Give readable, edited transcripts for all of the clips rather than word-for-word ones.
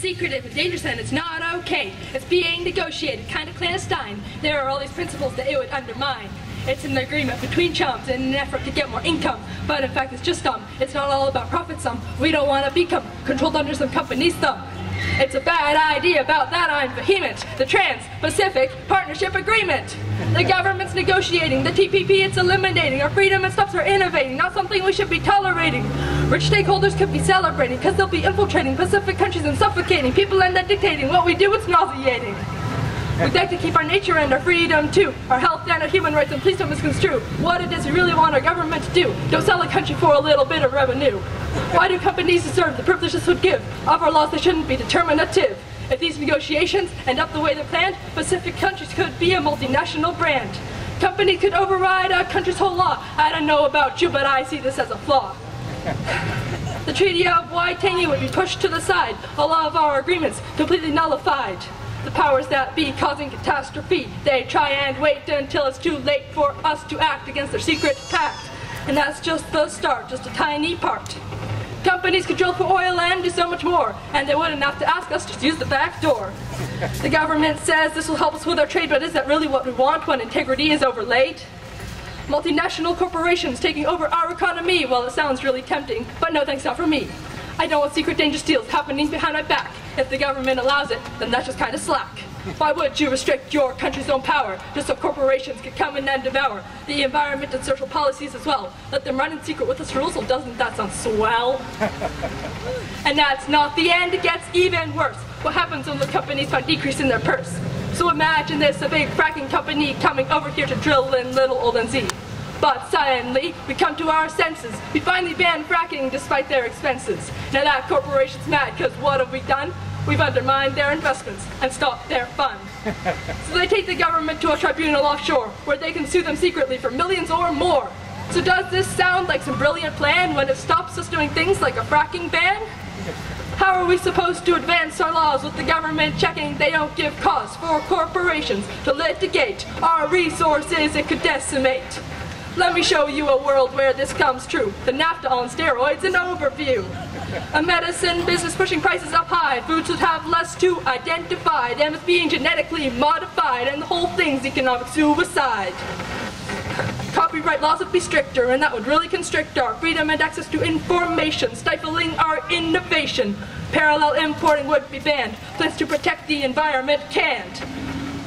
secretive and dangerous and it's not okay. It's being negotiated, kind of clandestine. There are all these principles that it would undermine. It's an agreement between chums in an effort to get more income. But in fact it's just dumb. It's not all about profit sum. We don't want to become controlled under some company's thumb. It's a bad idea, about that I'm vehement. The Trans-Pacific Partnership Agreement. The government's negotiating, the TPP it's eliminating. Our freedom and stops are innovating, not something we should be tolerating. Rich stakeholders could be celebrating, cause they'll be infiltrating Pacific countries and suffocating. People end up dictating what we do, it's nauseating. We'd like to keep our nature and our freedom too, our health and our human rights, and please don't misconstrue what it is we really want our government to do. Don't sell a country for a little bit of revenue. Why do companies deserve the privilege this would give? Of our laws they shouldn't be determinative. If these negotiations end up the way they're planned, Pacific countries could be a multinational brand. Companies could override a country's whole law. I don't know about you, but I see this as a flaw. The Treaty of Waitangi would be pushed to the side, all of our agreements completely nullified. The powers that be causing catastrophe, they try and wait until it's too late for us to act against their secret pact. And that's just the start, just a tiny part. Companies could drill for oil and do so much more, and they wouldn't have to ask us, just use the back door. The government says this will help us with our trade, but is that really what we want when integrity is overlaid? Multinational corporations taking over our economy, well it sounds really tempting, but no thanks, not for me. I don't want secret dangerous deals happening behind my back. If the government allows it, then that's just kind of slack. Why would you restrict your country's own power just so corporations could come in and devour the environment and social policies as well? Let them run in secret with us rules, well doesn't that sound swell? And that's not the end, it gets even worse. What happens when the companies find decrease in their purse? So imagine this, a big fracking company coming over here to drill in little old NZ. But suddenly, we come to our senses. We finally ban fracking despite their expenses. Now that corporation's mad, cause what have we done? We've undermined their investments and stopped their fund. So they take the government to a tribunal offshore, where they can sue them secretly for millions or more. So does this sound like some brilliant plan when it stops us doing things like a fracking ban? How are we supposed to advance our laws with the government checking they don't give cause for corporations to litigate our resources it could decimate? Let me show you a world where this comes true. The NAFTA on steroids, an overview. A medicine business pushing prices up high. Foods would have less to identify them as being genetically modified, and the whole thing's economic suicide. Copyright laws would be stricter, and that would really constrict our freedom and access to information, stifling our innovation. Parallel importing would be banned. Plans to protect the environment can't.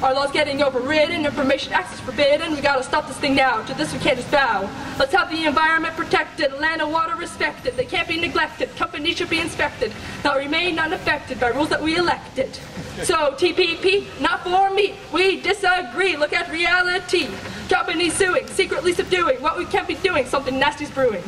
Our law's getting overridden, information access forbidden. We gotta stop this thing now. To this we can't just bow. Let's have the environment protected, land and water respected. They can't be neglected. Companies should be inspected, not remain unaffected by rules that we elected. So TPP, not for me. We disagree. Look at reality. Companies suing, secretly subduing what we can't be doing. Something nasty's brewing.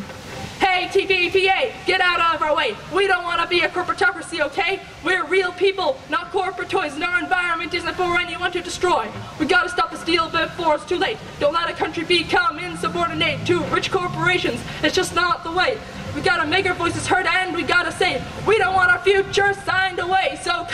Hey TPPA, get out of our way. We don't want to be a corporatocracy, okay? We're real people, not corporate toys, and our environment isn't for anyone to destroy. We gotta stop the steal before it's too late. Don't let a country become insubordinate to rich corporations. It's just not the way. We gotta make our voices heard, and we gotta say we don't want our future signed away. So